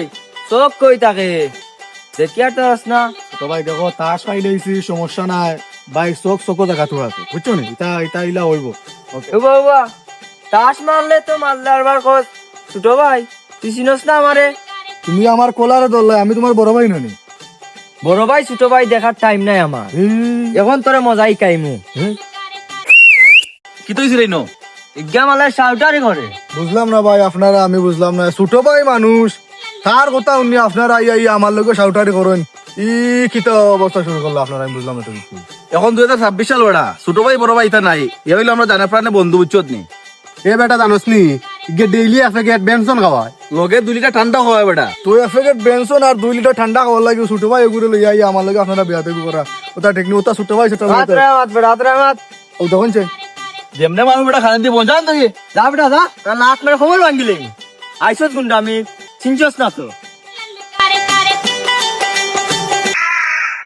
এই চোখ কই থাকে দেখি আর তোর না তো ভাই দেখো তাস পাই লইছি, সমস্যা নাই ভাই, চোখ দেখা তো আছে, বুঝছো নি? এটা ইলা হইব। ওকে বাবা তাস মারলে তো মারলে আরবার কস ছোট ভাই তুই চিনস না আমারে? তুমি আমার কোলারে ধরলে, আমি তোমার বড় ভাই ননি। বড় ভাই ছোট ভাই দেখার টাইম নাই আমার, এখন তোরে মজাই কাইমু। কি তো হইছিল ইনো? ইজ্ঞা মালার সাউটারি করে বুঝলাম না ভাই আপনারা, আমি বুঝলাম না। ছোট ভাই মানুষ, তার কথা উনি আপনারা আইয়া আমার লোকে সাউটারি করেন, কি তো অবস্থা শুরু করলো আপনারা, আমি বুঝলাম না তো কিছু। এখন 2026 সাল বেড়া, ছোট ভাই বড় ভাই তা নাই, এ হইলো আমরা জানা প্রাণে বন্ধু বুঝছত নি। এ বেটা জানোস নি, ডেইলি এফেকেট বেনসন খাওয়ায়, লগে 2 লিটার ঠান্ডা হয় বেটা। তুই এফেকেট বেনসন আর 2 লিটার ঠান্ডা খাওয়ার লাগে ছোট ভাই এগুলো লইয়া আইয়া আমার লোকে আপনারা বিয়া দেবি করা, ওটা ঠিক নি। ওটা ছোট ভাই ছোট ভাই রাত্রে মাত ও তখন চাই যেমনে মানুষ বেটা খান দিয়ে বঞ্চান তুই। যা বেটা যা, কাল নাক মেরে খবর ভাঙ্গিলে আইসত গুন্ডা আমি চিনছস না তো।